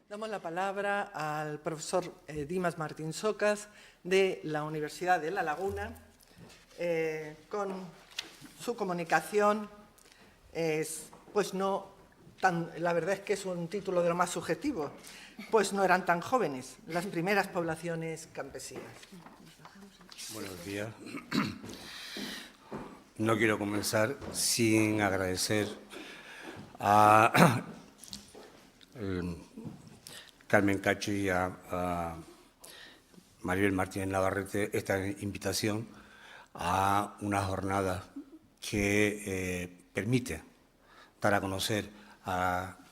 Damos la palabra al profesor Dimas Martín Socas de la Universidad de La Laguna. Con su comunicación, pues no tan, la verdad es que es un título de lo más subjetivo, pues no eran tan jóvenes, las primeras poblaciones campesinas. Buenos días. No quiero comenzar sin agradecer a Carmen Cacho y a Maribel Martínez Navarrete esta invitación a una jornada que permite dar a conocer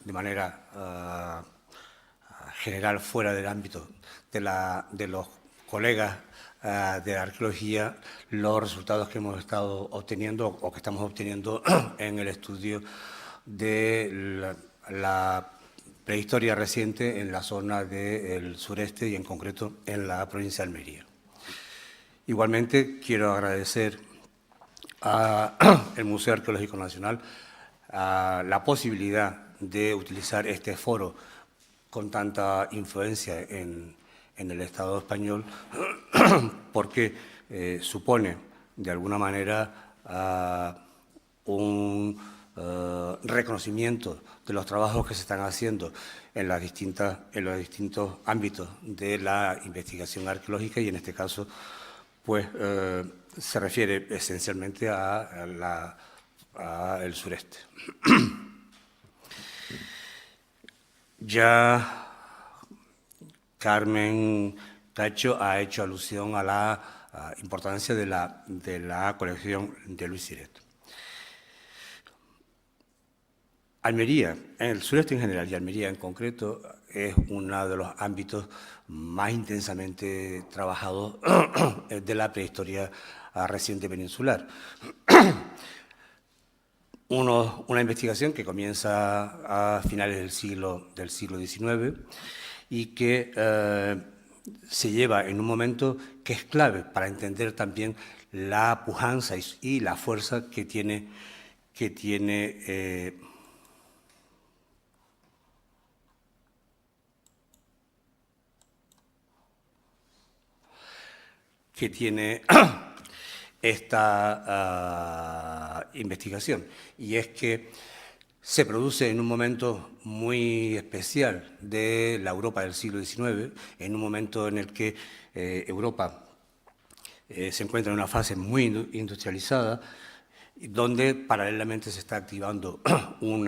de manera general, fuera del ámbito de los colegas de la arqueología, los resultados que hemos estado obteniendo o que estamos obteniendo en el estudio de la prehistoria reciente en la zona del sureste y en concreto en la provincia de Almería. Igualmente quiero agradecer al Museo Arqueológico Nacional la posibilidad de utilizar este foro con tanta influencia en el Estado español, porque supone, de alguna manera, un reconocimiento de los trabajos que se están haciendo en los distintos ámbitos de la investigación arqueológica y, en este caso, pues se refiere esencialmente a el sureste. Ya Carmen Cacho ha hecho alusión a la importancia de la colección de Luis Siret. Almería, en el sureste en general y Almería en concreto, es uno de los ámbitos más intensamente trabajados de la prehistoria reciente peninsular. Una investigación que comienza a finales del siglo XIX y que se lleva en un momento que es clave para entender también la pujanza y la fuerza que tiene esta investigación, y es que se produce en un momento muy especial de la Europa del siglo XIX, en un momento en el que Europa se encuentra en una fase muy industrializada, donde paralelamente se está activando un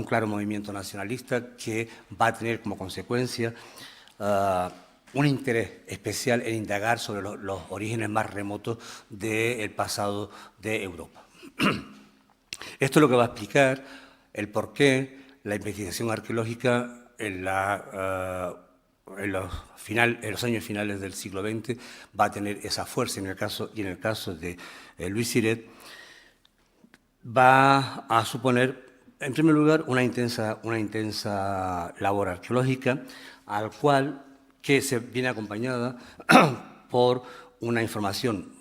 claro movimiento nacionalista que va a tener como consecuencia un interés especial en indagar sobre los orígenes más remotos del pasado de Europa. Esto es lo que va a explicar el por qué la investigación arqueológica en los años finales del siglo XX va a tener esa fuerza, y en el caso de Luis Siret va a suponer, en primer lugar, una intensa labor arqueológica, que se viene acompañada por una información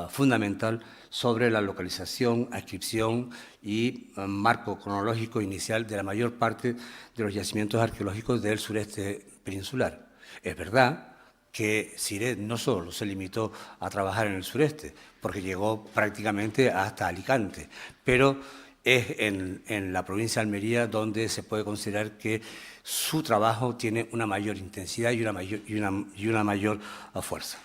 fundamental sobre la localización, adscripción y marco cronológico inicial de la mayor parte de los yacimientos arqueológicos del sureste peninsular. Es verdad que Siret no solo se limitó a trabajar en el sureste, porque llegó prácticamente hasta Alicante, pero es en la provincia de Almería donde se puede considerar que su trabajo tiene una mayor intensidad y una mayor fuerza.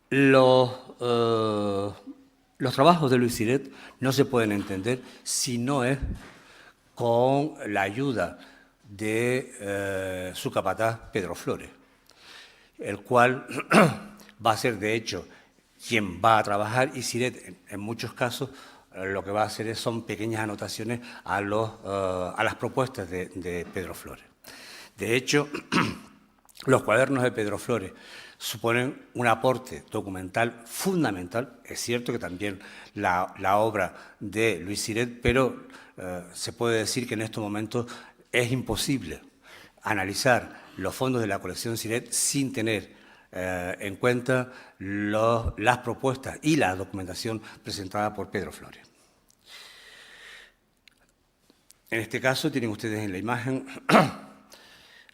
Los trabajos de Luis Siret no se pueden entender si no es con la ayuda de su capataz Pedro Flores, el cual va a ser, de hecho, quien va a trabajar, y Siret, en muchos casos, lo que va a hacer son pequeñas anotaciones a las propuestas de Pedro Flores. De hecho, los cuadernos de Pedro Flores suponen un aporte documental fundamental. Es cierto que también la obra de Luis Siret, pero se puede decir que en estos momentos es imposible analizar los fondos de la colección Siret sin tener en cuenta las propuestas y la documentación presentada por Pedro Flores. En este caso tienen ustedes en la imagen,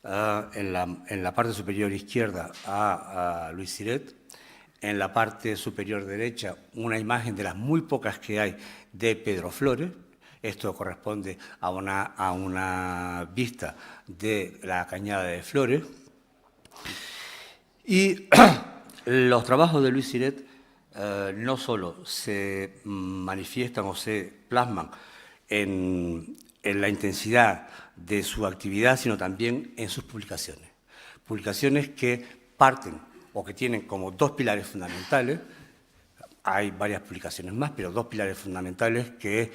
en la parte superior izquierda a Luis Siret, en la parte superior derecha una imagen de las muy pocas que hay de Pedro Flores. Esto corresponde a una vista de la Cañada de Flores. Y los trabajos de Luis Siret no solo se manifiestan o se plasman en la intensidad de su actividad, sino también en sus publicaciones. Publicaciones que parten o que tienen como dos pilares fundamentales. Hay varias publicaciones más, pero dos pilares fundamentales, que es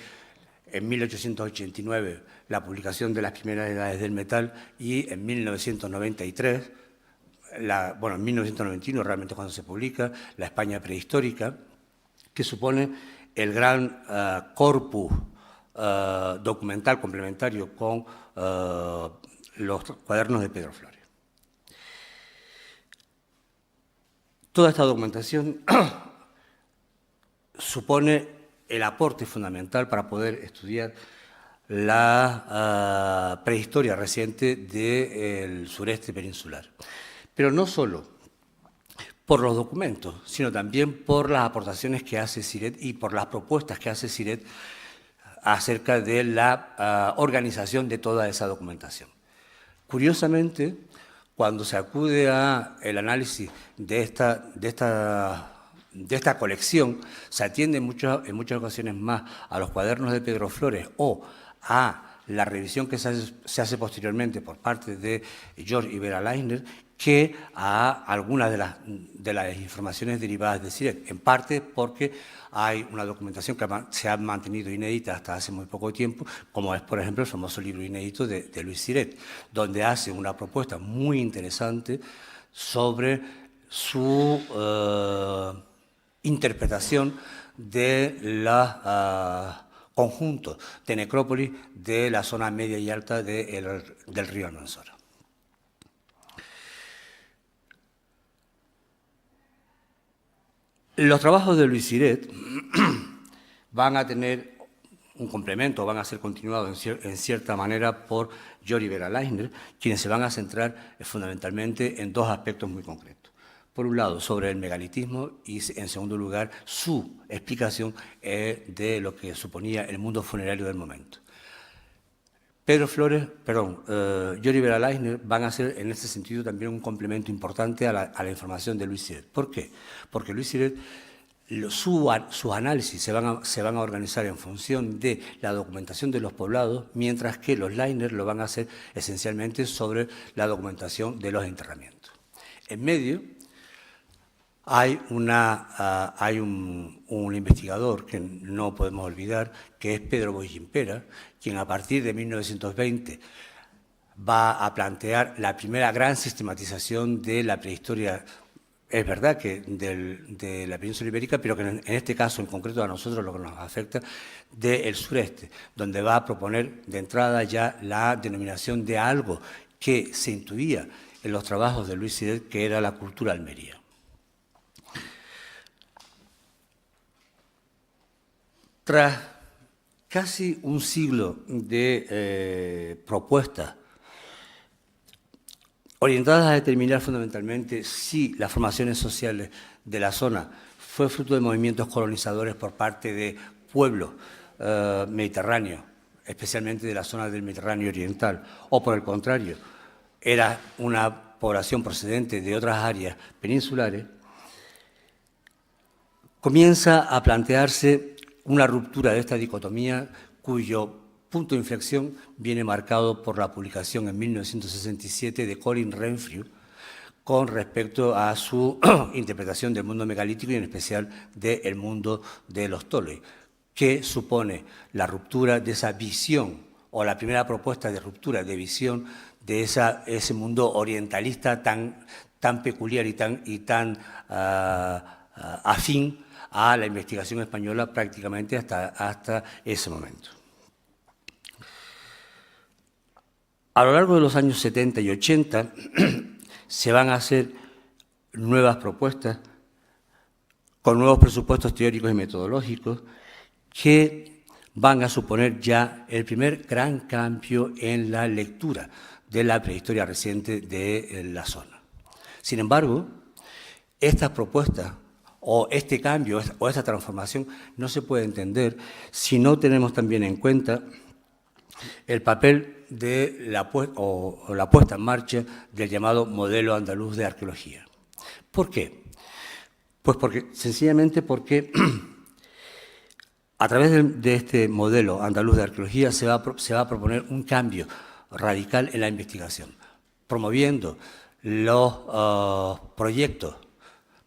en 1889 la publicación de las primeras edades del metal y en 1993, en 1991 realmente cuando se publica, la España prehistórica, que supone el gran corpus documental complementario con los cuadernos de Pedro Flores. Toda esta documentación supone el aporte fundamental para poder estudiar la prehistoria reciente del sureste peninsular. Pero no solo por los documentos, sino también por las aportaciones que hace Siret y por las propuestas que hace Siret acerca de la organización de toda esa documentación. Curiosamente, cuando se acude al análisis de esta colección, se atiende en muchas ocasiones más a los cuadernos de Pedro Flores o a la revisión que se hace posteriormente por parte de George Ibera Leisner que a algunas de las informaciones derivadas de Siret, en parte porque hay una documentación que se ha mantenido inédita hasta hace muy poco tiempo, como es, por ejemplo, el famoso libro inédito de Luis Siret, donde hace una propuesta muy interesante sobre su interpretación de los conjuntos de necrópolis de la zona media y alta del río Almanzora. Los trabajos de Luis Siret van a tener un complemento, van a ser continuados en cierta manera por George Ibera Leisner, quienes se van a centrar fundamentalmente en dos aspectos muy concretos. Por un lado, sobre el megalitismo y, en segundo lugar, su explicación de lo que suponía el mundo funerario del momento. George Ibera Leisner van a ser en este sentido también un complemento importante a la información de Luis Siret. ¿Por qué? Porque Luis Siret, sus análisis se van a organizar en función de la documentación de los poblados, mientras que los Leisner lo van a hacer esencialmente sobre la documentación de los enterramientos. En medio hay un investigador que no podemos olvidar, que es Pedro Boix Gimpera, quien a partir de 1920 va a plantear la primera gran sistematización de la prehistoria, es verdad que de la península ibérica, pero que en este caso en concreto a nosotros lo que nos afecta del sureste, donde va a proponer de entrada ya la denominación de algo que se intuía en los trabajos de Luis Siret, que era la cultura almería. Tras casi un siglo de propuestas orientadas a determinar fundamentalmente si las formaciones sociales de la zona fue fruto de movimientos colonizadores por parte de pueblos mediterráneos, especialmente de la zona del Mediterráneo oriental, o por el contrario, era una población procedente de otras áreas peninsulares, comienza a plantearse una ruptura de esta dicotomía cuyo punto de inflexión viene marcado por la publicación en 1967 de Colin Renfrew con respecto a su interpretación del mundo megalítico y en especial del mundo de los Toloi, que supone la ruptura de esa visión o la primera propuesta de ruptura de visión de ese mundo orientalista tan peculiar y tan afín a la investigación española prácticamente hasta ese momento. A lo largo de los años 70 y 80 se van a hacer nuevas propuestas con nuevos presupuestos teóricos y metodológicos que van a suponer ya el primer gran cambio en la lectura de la prehistoria reciente de la zona. Sin embargo, estas propuestas o este cambio o esta transformación no se puede entender si no tenemos también en cuenta el papel de la puesta en marcha del llamado modelo andaluz de arqueología. ¿Por qué? Pues sencillamente porque a través de este modelo andaluz de arqueología se va a proponer un cambio radical en la investigación, promoviendo los proyectos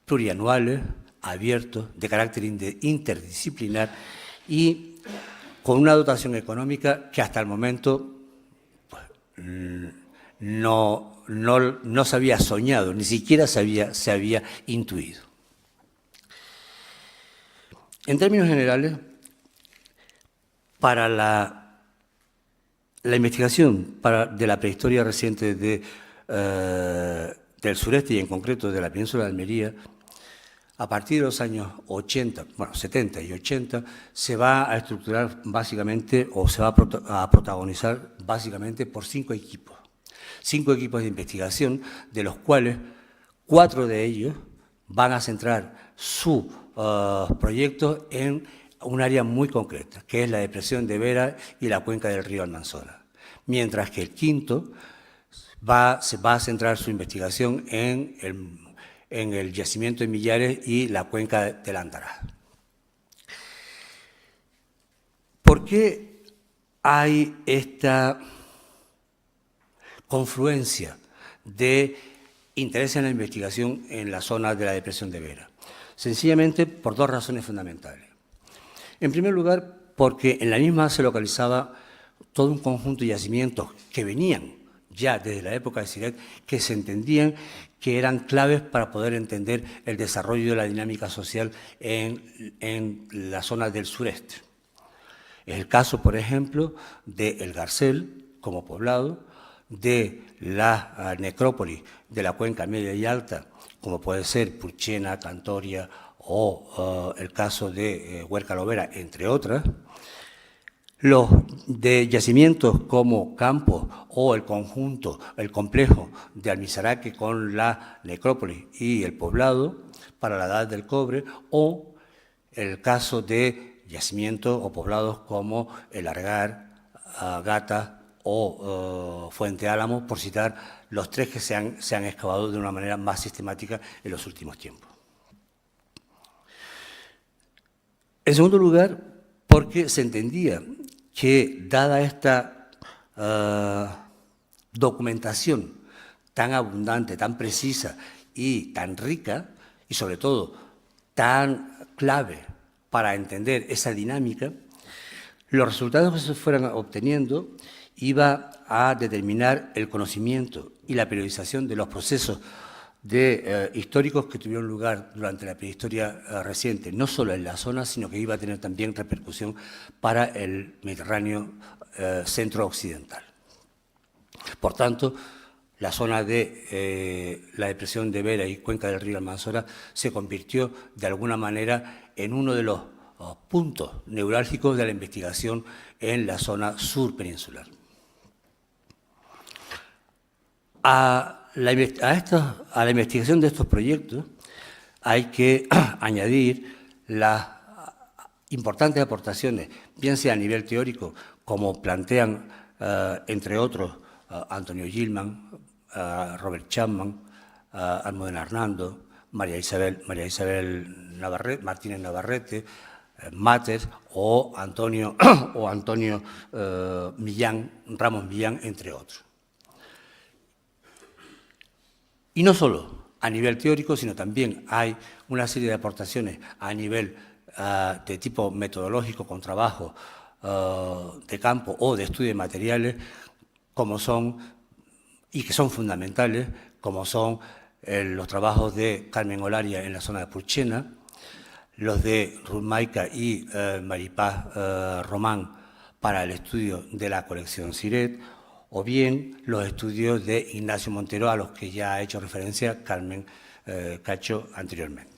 plurianuales, abiertos, de carácter interdisciplinar y con una dotación económica que hasta el momento pues, no se había soñado, ni siquiera se había intuido. En términos generales, para la investigación de la prehistoria reciente del sureste y en concreto de la península de Almería, a partir de los años 70 y 80, se va a estructurar básicamente o se va a protagonizar básicamente por 5 equipos. 5 equipos de investigación, de los cuales 4 de ellos van a centrar sus proyectos en un área muy concreta, que es la depresión de Vera y la cuenca del río Almanzora. Mientras que el quinto se va a centrar su investigación en el yacimiento de Millares y la cuenca del Andaraz. ¿Por qué hay esta confluencia de interés en la investigación en la zona de la depresión de Vera? Sencillamente por 2 razones fundamentales. En primer lugar, porque en la misma se localizaba todo un conjunto de yacimientos que venían ya desde la época de Siret, que se entendían que eran claves para poder entender el desarrollo de la dinámica social en la zona del sureste. Es el caso, por ejemplo, de El Garcel como poblado, de la necrópolis de la cuenca media y alta, como puede ser Purchena, Cantoria o el caso de Huerca Lovera, entre otras. Los de yacimientos como Campos o el conjunto, el complejo de Almisaraque con la necrópolis y el poblado para la Edad del Cobre, o el caso de yacimientos o poblados como El Argar, Gata o Fuente Álamo, por citar los 3 que se han excavado de una manera más sistemática en los últimos tiempos. En segundo lugar, porque se entendía que, dada esta documentación tan abundante, tan precisa y tan rica, y sobre todo tan clave para entender esa dinámica, los resultados que se fueran obteniendo iba a determinar el conocimiento y la periodización de los procesos históricos que tuvieron lugar durante la prehistoria reciente, no solo en la zona, sino que iba a tener también repercusión para el Mediterráneo centro-occidental. Por tanto, la zona de la depresión de Vera y cuenca del río Almanzora se convirtió de alguna manera en uno de los puntos neurálgicos de la investigación en la zona sur peninsular. A la investigación de estos proyectos hay que añadir las importantes aportaciones, bien sea a nivel teórico, como plantean, entre otros, Antonio Gilman, Robert Chapman, Almudena Hernando, María Isabel Martínez Navarrete, Mates o Antonio Ramos Millán, entre otros. Y no solo a nivel teórico, sino también hay una serie de aportaciones a nivel de tipo metodológico, con trabajo de campo o de estudio de materiales, como son, y que son fundamentales, como son los trabajos de Carmen Olaria en la zona de Purchena, los de Ruth Maica y Maripaz Román para el estudio de la colección Siret, o bien los estudios de Ignacio Montero, a los que ya ha hecho referencia Carmen Cacho anteriormente.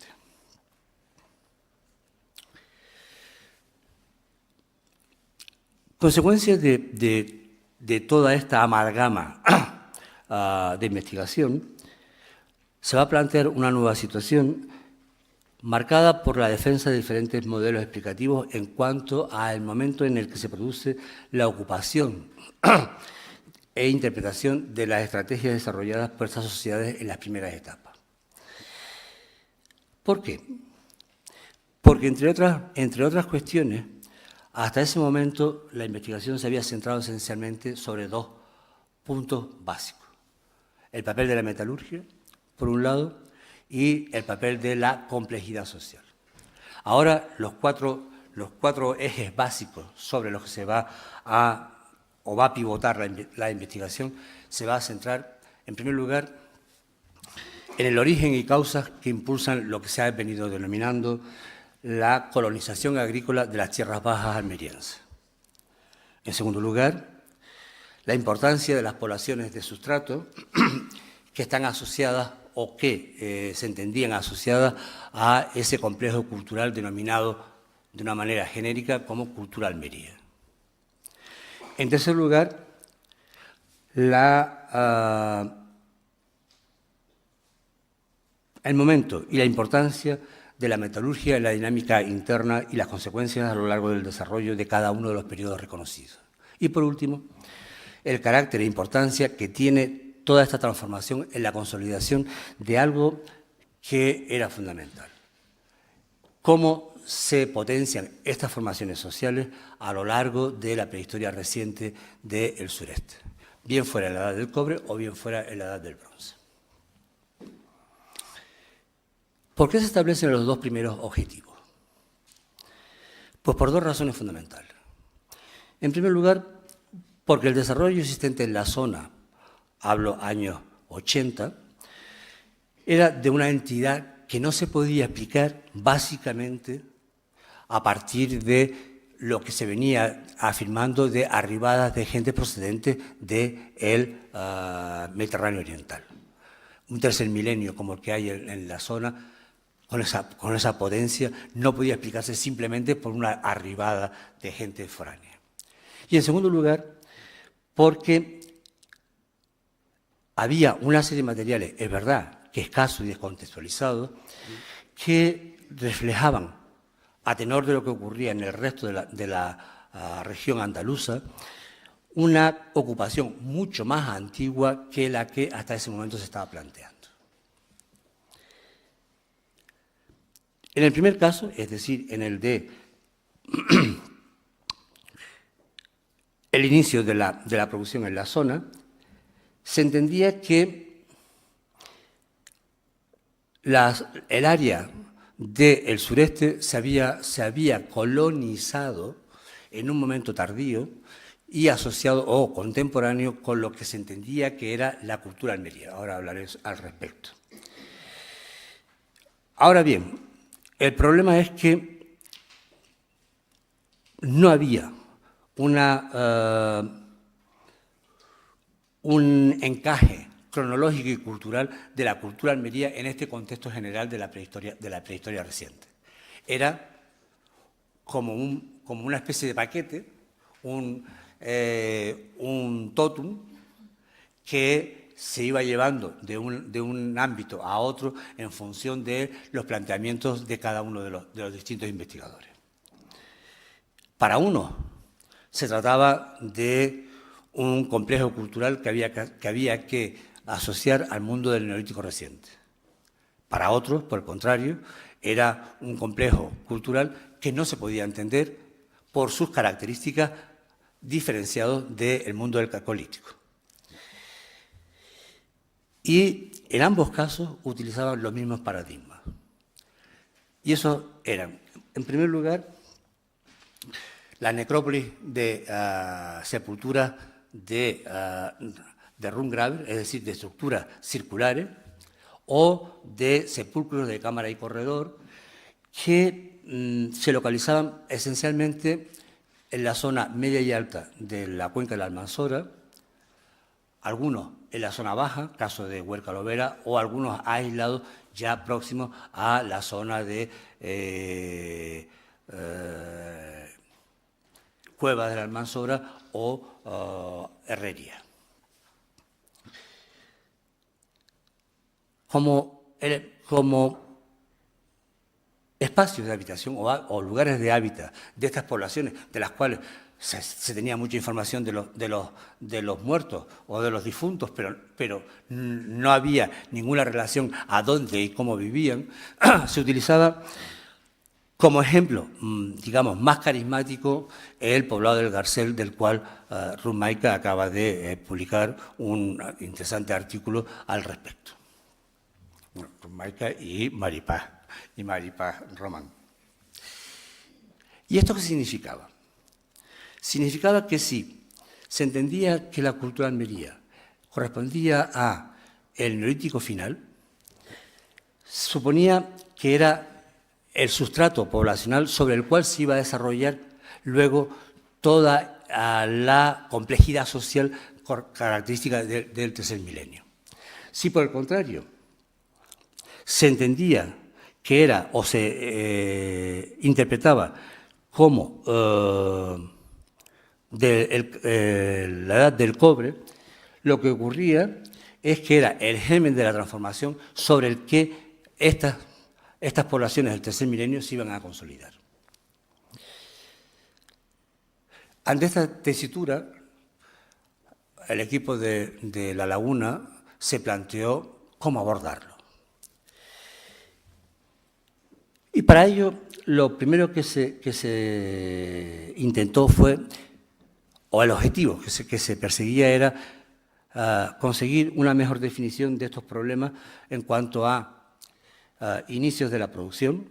Consecuencia de toda esta amalgama de investigación, se va a plantear una nueva situación marcada por la defensa de diferentes modelos explicativos en cuanto al momento en el que se produce la ocupación e interpretación de las estrategias desarrolladas por estas sociedades en las primeras etapas. ¿Por qué? Porque, entre otras cuestiones, hasta ese momento la investigación se había centrado esencialmente sobre dos puntos básicos. El papel de la metalurgia, por un lado, y el papel de la complejidad social. Ahora, los cuatro ejes básicos sobre los que se va a pivotar la investigación se va a centrar, en primer lugar, en el origen y causas que impulsan lo que se ha venido denominando la colonización agrícola de las tierras bajas almerienses. En segundo lugar, la importancia de las poblaciones de sustrato que están asociadas o que se entendían asociadas a ese complejo cultural denominado de una manera genérica como cultura almería. En tercer lugar, el momento y la importancia de la metalurgia en la dinámica interna y las consecuencias a lo largo del desarrollo de cada uno de los periodos reconocidos. Y por último, el carácter e importancia que tiene toda esta transformación en la consolidación de algo que era fundamental. Cómo se potencian estas formaciones sociales a lo largo de la prehistoria reciente del sureste, bien fuera en la edad del cobre o bien fuera en la edad del bronce. ¿Por qué se establecen los dos primeros objetivos? Pues por dos razones fundamentales. En primer lugar, porque el desarrollo existente en la zona, hablo años 80, era de una entidad que no se podía explicar básicamente a partir de lo que se venía afirmando de arribadas de gente procedente del Mediterráneo Oriental. Un tercer milenio como el que hay en la zona, con esa potencia, no podía explicarse simplemente por una arribada de gente foránea. Y en segundo lugar, porque había una serie de materiales, es verdad, que escasos y descontextualizados, que reflejaban, a tenor de lo que ocurría en el resto de la región andaluza, una ocupación mucho más antigua que la que hasta ese momento se estaba planteando. En el primer caso, es decir, en el de el inicio de la producción en la zona, se entendía que el área del sureste se había colonizado en un momento tardío y asociado o contemporáneo con lo que se entendía que era la cultura almería. Ahora hablaré al respecto. Ahora bien, el problema es que no había un encaje cronológico y cultural de la cultura almería en este contexto general de la prehistoria reciente. Era como una especie de paquete, un tótum que se iba llevando de un ámbito a otro en función de los planteamientos de cada uno de los distintos investigadores. Para uno, se trataba de un complejo cultural que había que asociar al mundo del Neolítico reciente. Para otros, por el contrario, era un complejo cultural que no se podía entender por sus características diferenciadas del mundo del Calcolítico. Y en ambos casos utilizaban los mismos paradigmas. Y esos eran, en primer lugar, la necrópolis de sepulturas de Rungraver, es decir, de estructuras circulares, o de sepulcros de cámara y corredor, que se localizaban esencialmente en la zona media y alta de la cuenca de la Almanzora, algunos en la zona baja, caso de Huerca Lovera, o algunos aislados ya próximos a la zona de Cuevas de la Almanzora o Herrería. Como espacios de habitación o lugares de hábitat de estas poblaciones, de las cuales se tenía mucha información de los muertos o de los difuntos, pero no había ninguna relación a dónde y cómo vivían, se utilizaba como ejemplo, digamos, más carismático el poblado del Garcel, del cual Ruth Maica acaba de publicar un interesante artículo al respecto. Bueno, Ruth Maica y Maripaz Román. ¿Y esto qué significaba? Significaba que si se entendía que la cultura almería correspondía a el Neolítico final, suponía que era el sustrato poblacional sobre el cual se iba a desarrollar luego toda la complejidad social característica del tercer milenio. Si por el contrario se entendía que era o se interpretaba como la edad del cobre, lo que ocurría es que era el germen de la transformación sobre el que estas poblaciones del tercer milenio se iban a consolidar. Ante esta tesitura, el equipo de La Laguna se planteó cómo abordarlo. Y para ello, lo primero que se intentó fue, o el objetivo que se perseguía era conseguir una mejor definición de estos problemas en cuanto a inicios de la producción,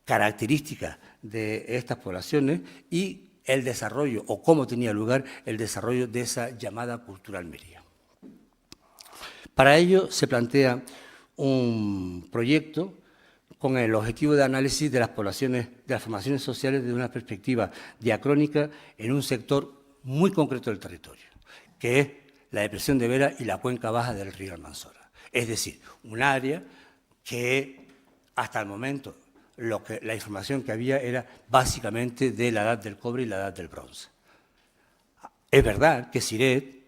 características de estas poblaciones y el desarrollo, o cómo tenía lugar el desarrollo de esa llamada cultura almería. Para ello se plantea un proyecto con el objetivo de análisis de las poblaciones, de las formaciones sociales desde una perspectiva diacrónica en un sector muy concreto del territorio, que es la depresión de Vera y la cuenca baja del río Almanzora. Es decir, un área que hasta el momento la información que había era básicamente de la edad del cobre y la edad del bronce. Es verdad que Siret,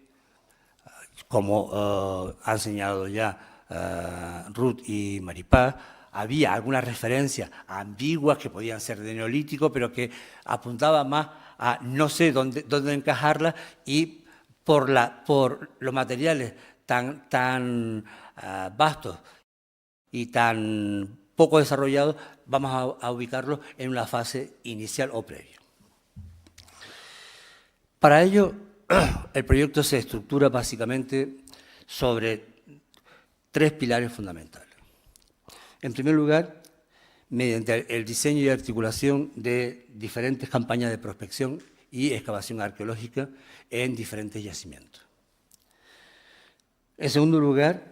como han señalado ya Ruth y Maripaz, había algunas referencias ambiguas que podían ser de neolítico, pero que apuntaban más a no sé dónde encajarlas, y por los materiales tan vastos y tan poco desarrollados, vamos a ubicarlos en una fase inicial o previa. Para ello, el proyecto se estructura básicamente sobre 3 pilares fundamentales. En primer lugar, mediante el diseño y articulación de diferentes campañas de prospección y excavación arqueológica en diferentes yacimientos. En segundo lugar,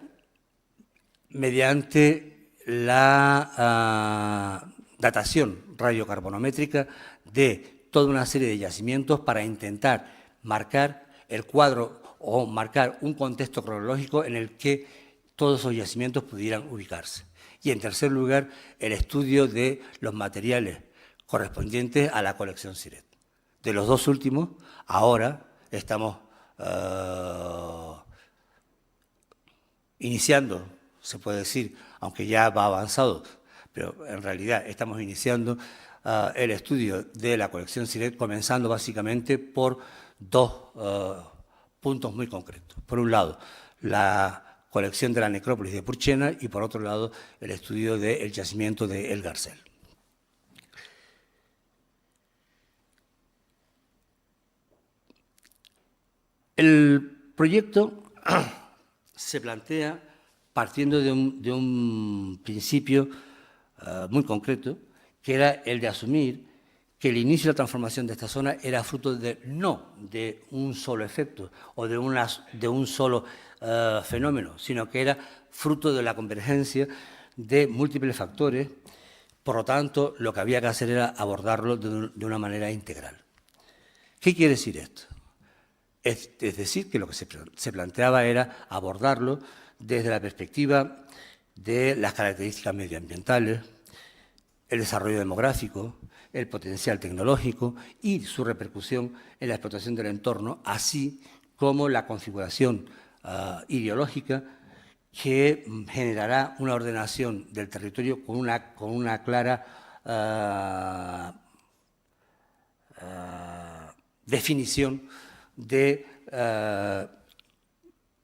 mediante la datación radiocarbonométrica de toda una serie de yacimientos para intentar marcar el cuadro o marcar un contexto cronológico en el que todos esos yacimientos pudieran ubicarse. Y en tercer lugar, el estudio de los materiales correspondientes a la colección Siret. De los dos últimos, ahora estamos iniciando, se puede decir, aunque ya va avanzado, pero en realidad estamos iniciando el estudio de la colección Siret, comenzando básicamente por 2 puntos muy concretos. Por un lado, la colección de la necrópolis de Purchena y, por otro lado, el estudio del yacimiento de El Garcel. El proyecto se plantea partiendo de un principio muy concreto, que era el de asumir que el inicio de la transformación de esta zona era fruto no de un solo efecto o de un solo fenómeno, sino que era fruto de la convergencia de múltiples factores. Por lo tanto, lo que había que hacer era abordarlo de una manera integral. ¿Qué quiere decir esto? Es decir, que lo que se planteaba era abordarlo desde la perspectiva de las características medioambientales, el desarrollo demográfico, el potencial tecnológico y su repercusión en la explotación del entorno, así como la configuración ideológica que generará una ordenación del territorio con una clara definición de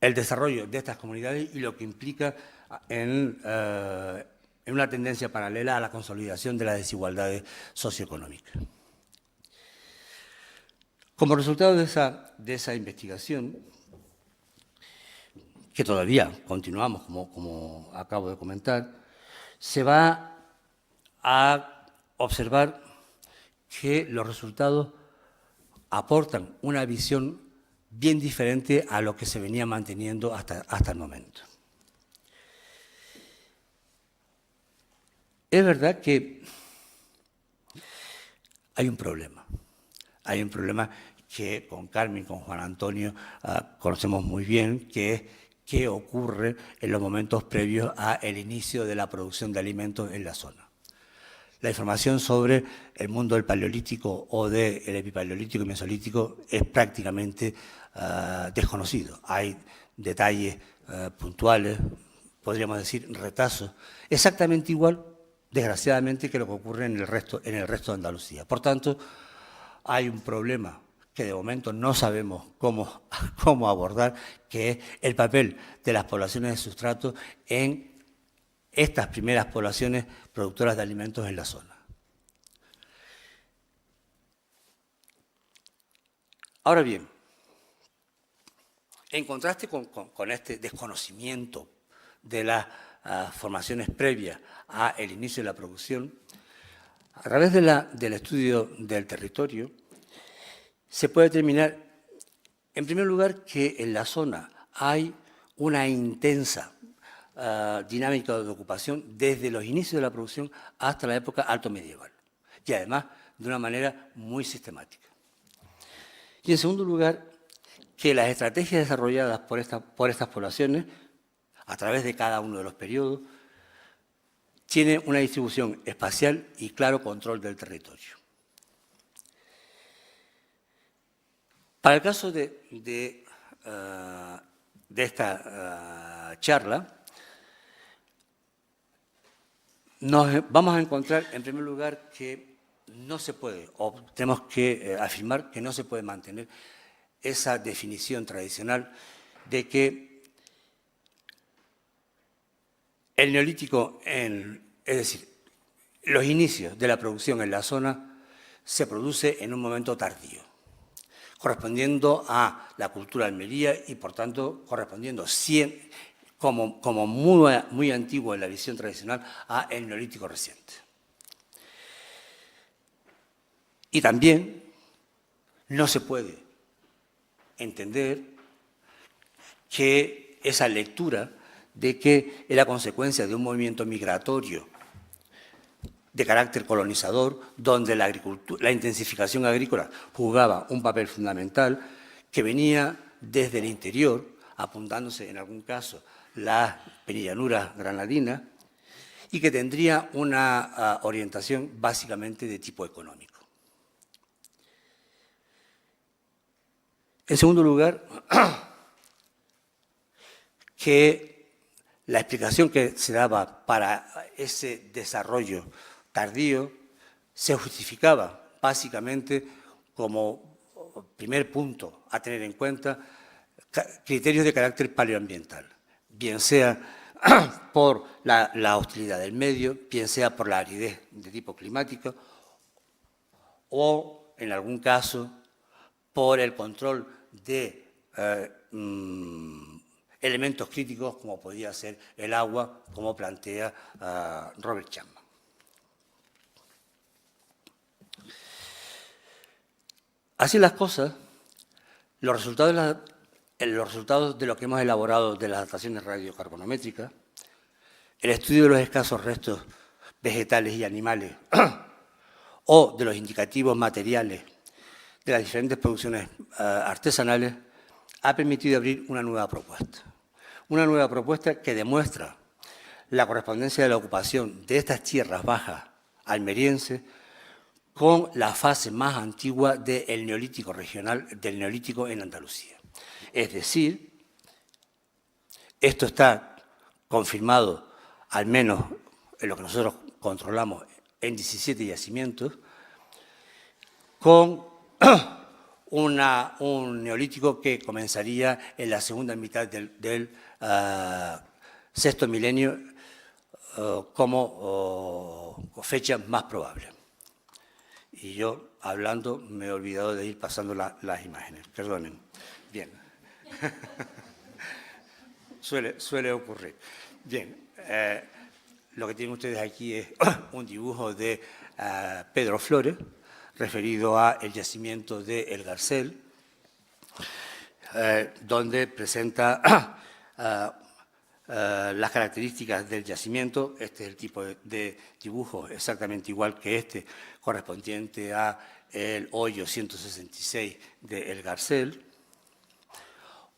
el desarrollo de estas comunidades y lo que implica en una tendencia paralela a la consolidación de las desigualdades socioeconómicas. Como resultado de esa investigación, que todavía continuamos, como acabo de comentar, se va a observar que los resultados aportan una visión bien diferente a lo que se venía manteniendo hasta el momento. Es verdad que hay un problema. Hay un problema que con Carmen y con Juan Antonio conocemos muy bien, que es qué ocurre en los momentos previos al inicio de la producción de alimentos en la zona. La información sobre el mundo del paleolítico o del epipaleolítico y mesolítico es prácticamente desconocido. Hay detalles puntuales, podríamos decir retazos, exactamente igual, desgraciadamente, que lo que ocurre en el resto de Andalucía. Por tanto, hay un problema que de momento no sabemos cómo abordar, que es el papel de las poblaciones de sustrato en estas primeras poblaciones productoras de alimentos en la zona. Ahora bien, en contraste con este desconocimiento de las formaciones previas al inicio de la producción, a través del estudio del territorio, se puede determinar, en primer lugar, que en la zona hay una intensa dinámica de ocupación desde los inicios de la producción hasta la época alto medieval, y además de una manera muy sistemática. Y en segundo lugar, que las estrategias desarrolladas por estas poblaciones, a través de cada uno de los periodos, tienen una distribución espacial y claro control del territorio. Para el caso de esta charla, nos vamos a encontrar, en primer lugar, que no se puede, o tenemos que afirmar que no se puede mantener esa definición tradicional de que el neolítico, es decir, los inicios de la producción en la zona, se produce en un momento tardío, correspondiendo a la cultura almería y, por tanto, correspondiendo como muy antiguo en la visión tradicional a el neolítico reciente. Y también no se puede entender que esa lectura de que era consecuencia de un movimiento migratorio de carácter colonizador, donde la intensificación agrícola jugaba un papel fundamental, que venía desde el interior, apuntándose en algún caso las penillanuras granadinas, y que tendría una orientación básicamente de tipo económico. En segundo lugar, que la explicación que se daba para ese desarrollo tardío se justificaba básicamente como primer punto a tener en cuenta criterios de carácter paleoambiental, bien sea por la hostilidad del medio, bien sea por la aridez de tipo climático o, en algún caso, por el control de elementos críticos como podía ser el agua, como plantea Robert Chapman. Así las cosas, los resultados de lo que hemos elaborado de las dataciones radiocarbonométricas, el estudio de los escasos restos vegetales y animales o de los indicativos materiales de las diferentes producciones artesanales, ha permitido abrir una nueva propuesta que demuestra la correspondencia de la ocupación de estas tierras bajas almerienses con la fase más antigua del Neolítico regional, del Neolítico en Andalucía. Es decir, esto está confirmado, al menos en lo que nosotros controlamos, en 17 yacimientos, con un neolítico que comenzaría en la segunda mitad del sexto milenio como fecha más probable. Y yo, hablando, me he olvidado de ir pasando las imágenes. Perdonen. Bien. Suele ocurrir. Bien. Lo que tienen ustedes aquí es un dibujo de Pedro Flores, referido al yacimiento de El Garcel, donde presenta las características del yacimiento. Este es el tipo de dibujo exactamente igual que este, correspondiente a el hoyo 166 de El Garcel,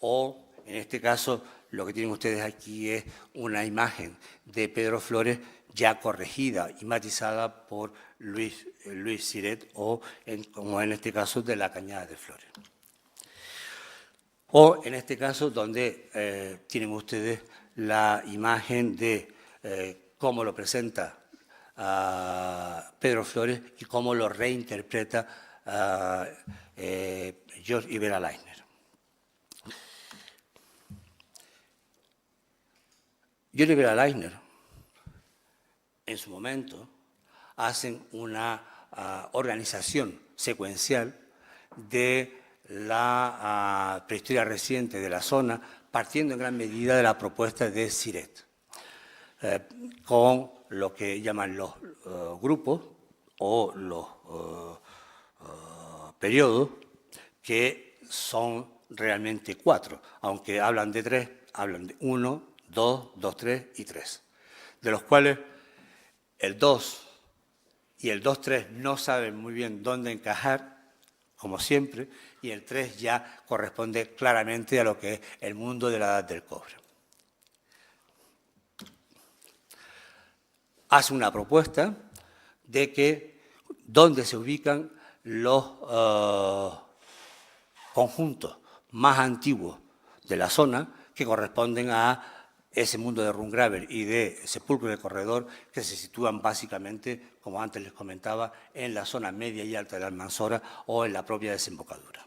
o en este caso lo que tienen ustedes aquí es una imagen de Pedro Flores ya corregida y matizada por Luis Siret, o como en este caso de la Cañada de Flores. O en este caso donde tienen ustedes la imagen de cómo lo presenta Pedro Flores y cómo lo reinterpreta George Ibera Leisner. George Ibera Leisner, en su momento, hacen una organización secuencial de la prehistoria reciente de la zona, partiendo en gran medida de la propuesta de Siret, con lo que llaman los grupos o los periodos, que son realmente 4, aunque hablan de 3, hablan de 1, 2, 2, 3 y 3, de los cuales el 2 y el 2-3 no saben muy bien dónde encajar, como siempre, y el 3 ya corresponde claramente a lo que es el mundo de la Edad del Cobre. Hace una propuesta de que dónde se ubican los conjuntos más antiguos de la zona, que corresponden a ese mundo de Rungraver y de Sepulcro de Corredor, que se sitúan básicamente, como antes les comentaba, en la zona media y alta de la Almanzora o en la propia desembocadura.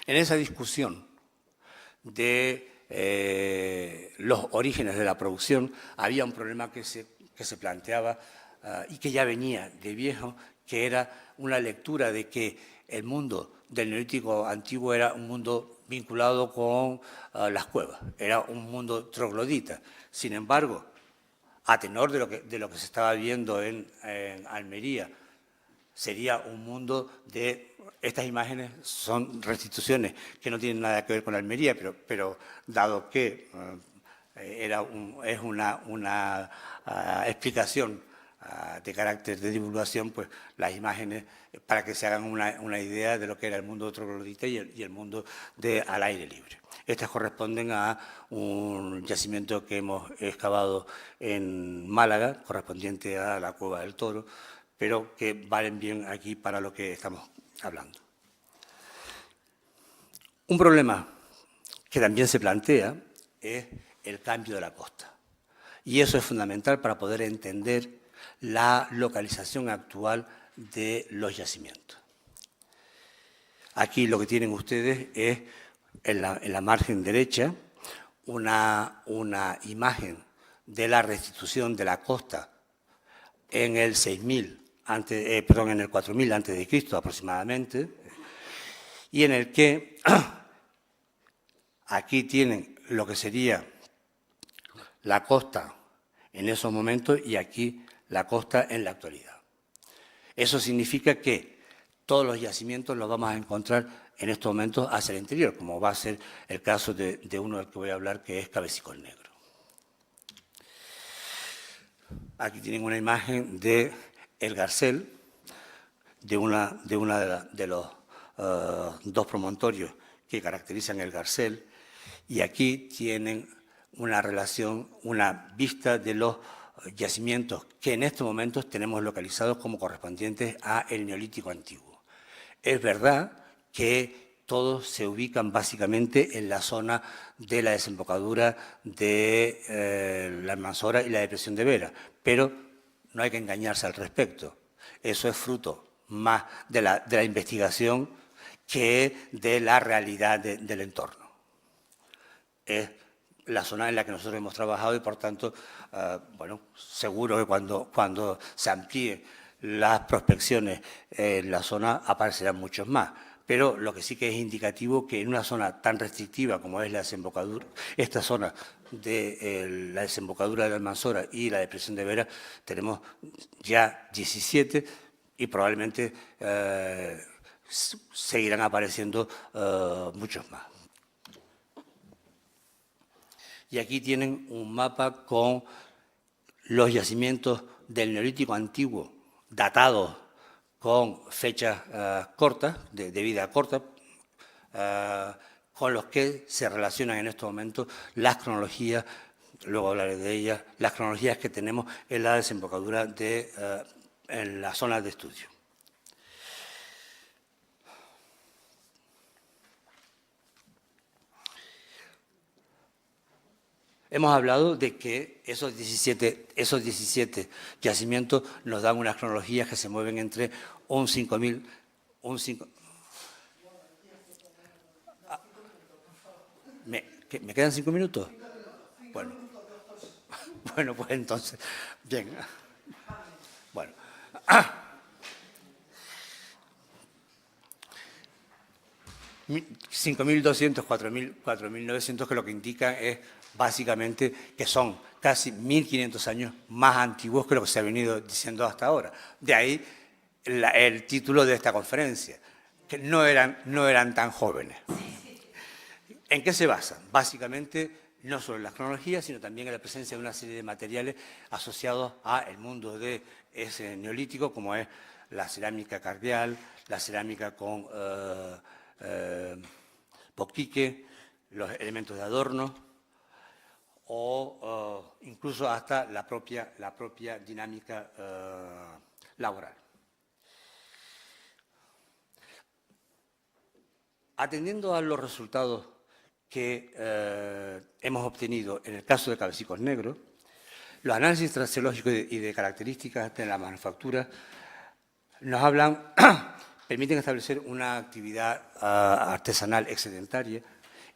En esa discusión de los orígenes de la producción había un problema que se planteaba y que ya venía de viejo, que era una lectura de que el mundo del Neolítico antiguo era un mundo vinculado con las cuevas, era un mundo troglodita. Sin embargo, a tenor de lo que se estaba viendo en Almería, sería un mundo de... Estas imágenes son restituciones que no tienen nada que ver con Almería, pero dado que es una explicación de carácter de divulgación, pues las imágenes, para que se hagan una idea de lo que era el mundo troglodita y el mundo al aire libre. Estas corresponden a un yacimiento que hemos excavado en Málaga, correspondiente a la Cueva del Toro, pero que valen bien aquí para lo que estamos hablando. Un problema que también se plantea es el cambio de la costa. Y eso es fundamental para poder entender la localización actual de los yacimientos. Aquí lo que tienen ustedes es, en la margen derecha, una imagen de la restitución de la costa en el 6000, en el 4000 antes de Cristo aproximadamente, y en el que aquí tienen lo que sería la costa en esos momentos y aquí la costa en la actualidad. Eso significa que todos los yacimientos los vamos a encontrar en estos momentos hacia el interior, como va a ser el caso de uno del que voy a hablar, que es Cabecicol Negro. Aquí tienen una imagen de El Garcel, de los dos promontorios que caracterizan El Garcel, y aquí tienen una relación, una vista de los yacimientos que en estos momentos tenemos localizados como correspondientes al Neolítico Antiguo. Es verdad que todos se ubican básicamente en la zona de la desembocadura de la Almanzora y la depresión de Vera, pero no hay que engañarse al respecto. Eso es fruto más de la investigación que de la realidad del entorno. Es la zona en la que nosotros hemos trabajado y, por tanto, bueno, seguro que cuando se amplíen las prospecciones en la zona aparecerán muchos más. Pero lo que sí que es indicativo que en una zona tan restrictiva como es la desembocadura, esta zona de la desembocadura de la Almanzora y la depresión de Vera, tenemos ya 17 y probablemente seguirán apareciendo muchos más. Y aquí tienen un mapa con los yacimientos del Neolítico Antiguo, datados con fechas cortas, de vida corta, con los que se relacionan en estos momentos las cronologías, luego hablaré de ellas, las cronologías que tenemos en la desembocadura en las zonas de estudio. Hemos hablado de que esos 17 yacimientos nos dan unas cronologías que se mueven entre un 5.000... ¿Me quedan 5 minutos? Bueno. Bueno, pues entonces, bien. Bueno. 5.200, 4.900, que lo que indica es básicamente que son casi 1.500 años más antiguos que lo que se ha venido diciendo hasta ahora. De ahí el título de esta conferencia, que no eran tan jóvenes. ¿En qué se basan? Básicamente, no solo en las cronologías, sino también en la presencia de una serie de materiales asociados al mundo de ese neolítico, como es la cerámica cardial, la cerámica con boquique, los elementos de adorno o incluso hasta la propia dinámica laboral. Atendiendo a los resultados que hemos obtenido en el caso de Cabecicos Negros, los análisis traseológicos y de características de la manufactura nos hablan, permiten establecer una actividad artesanal excedentaria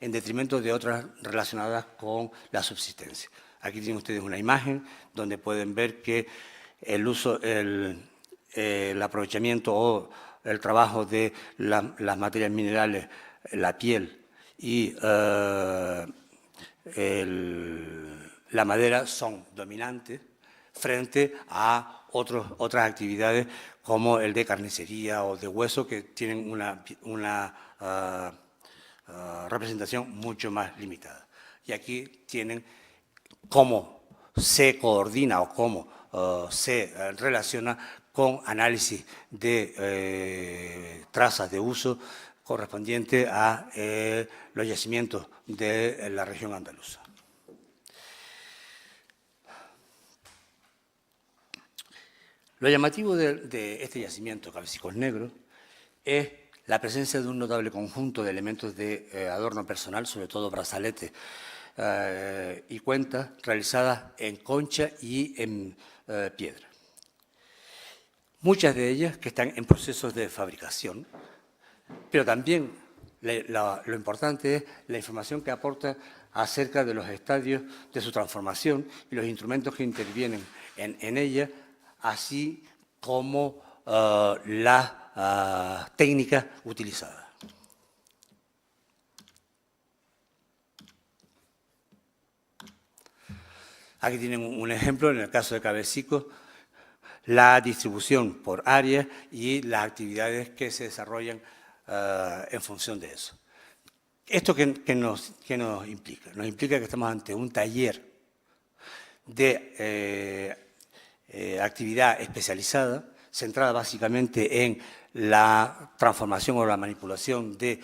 en detrimento de otras relacionadas con la subsistencia. Aquí tienen ustedes una imagen donde pueden ver que el aprovechamiento o el trabajo de las materias minerales, la piel y la madera son dominantes frente a otras actividades como el de carnicería o de hueso, que tienen una representación mucho más limitada. Y aquí tienen cómo se coordina o cómo se relaciona con análisis de trazas de uso correspondiente a los yacimientos de la región andaluza. Lo llamativo de este yacimiento, Cabecicos Negros, es la presencia de un notable conjunto de elementos de adorno personal, sobre todo brazaletes y cuentas, realizadas en concha y en piedra. Muchas de ellas que están en procesos de fabricación, pero también lo importante es la información que aporta acerca de los estadios de su transformación y los instrumentos que intervienen en ella, así como las técnicas utilizadas. Aquí tienen un ejemplo, en el caso de Cabecicos, la distribución por áreas y las actividades que se desarrollan en función de eso. ¿Esto qué nos implica? Nos implica que estamos ante un taller de actividad especializada, centrada básicamente en la transformación o la manipulación de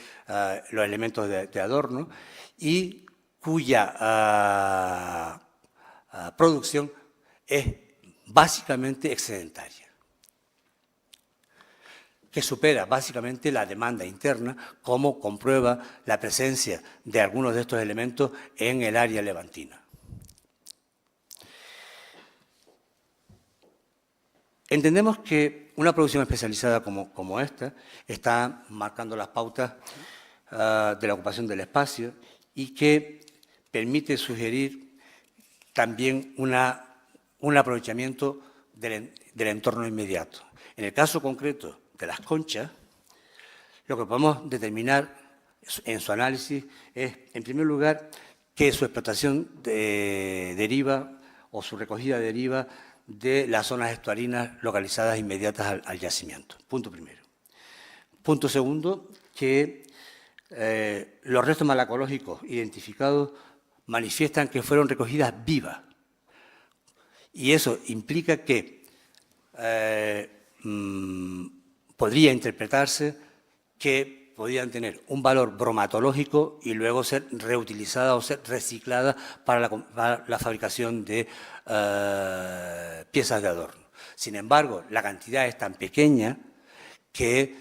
los elementos de adorno y cuya producción es básicamente excedentaria, que supera básicamente la demanda interna, como comprueba la presencia de algunos de estos elementos en el área levantina. Entendemos que una producción especializada como esta está marcando las pautas de la ocupación del espacio y que permite sugerir también un aprovechamiento del entorno inmediato. En el caso concreto de las conchas, lo que podemos determinar en su análisis es, en primer lugar, que su explotación deriva o su recogida deriva de las zonas estuarinas localizadas inmediatas al yacimiento. Punto primero. Punto segundo, que los restos malacológicos identificados manifiestan que fueron recogidas vivas. Y eso implica que podría interpretarse que podían tener un valor bromatológico y luego ser reutilizadas o ser recicladas para la fabricación de piezas de adorno. Sin embargo, la cantidad es tan pequeña que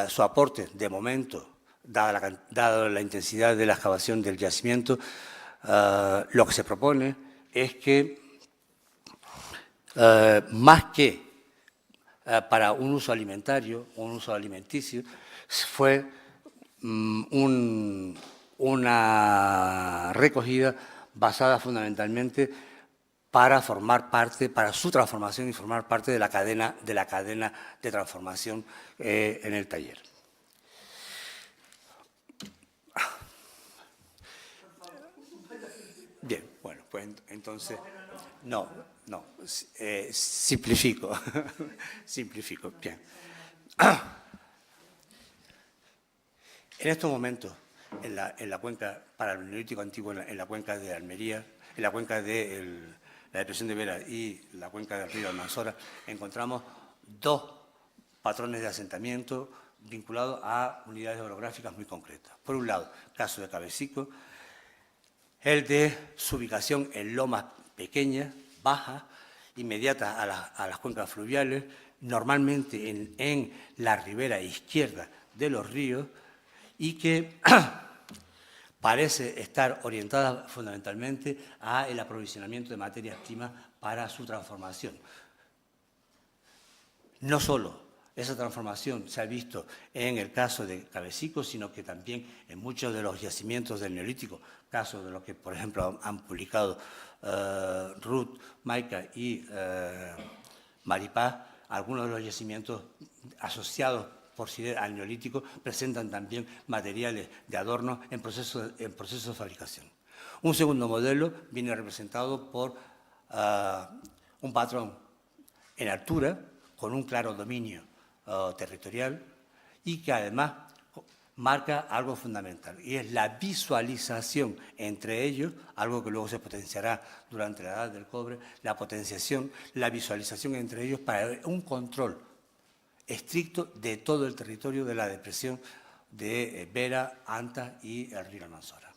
su aporte, de momento, dada la intensidad de la excavación del yacimiento, lo que se propone es que, más que para un uso alimentario, un uso alimenticio, fue una recogida basada fundamentalmente para formar parte, para su transformación y formar parte de la cadena de transformación en el taller. Bien, bueno, pues entonces, simplifico, simplifico, bien. En estos momentos, en la cuenca, para el neolítico antiguo, en la cuenca de Almería, en la cuenca de la depresión de Vera y la cuenca del río Almanzora, encontramos dos patrones de asentamiento vinculados a unidades orográficas muy concretas. Por un lado, caso de Cabecico, el de su ubicación en lomas pequeñas, bajas, inmediatas a las cuencas fluviales, normalmente en la ribera izquierda de los ríos, y que parece estar orientada fundamentalmente al aprovisionamiento de materias primas para su transformación. No solo esa transformación se ha visto en el caso de Cabecico, sino que también en muchos de los yacimientos del Neolítico, caso de lo que, por ejemplo, han publicado Ruth, Maika y Maripaz, algunos de los yacimientos asociados al Neolítico presentan también materiales de adorno en proceso de fabricación. Un segundo modelo viene representado por un patrón en altura, con un claro dominio territorial y que además marca algo fundamental, y es la visualización entre ellos, algo que luego se potenciará durante la Edad del Cobre, la visualización entre ellos para un control estricto de todo el territorio de la depresión de Vera, Anta y el río Almanzora.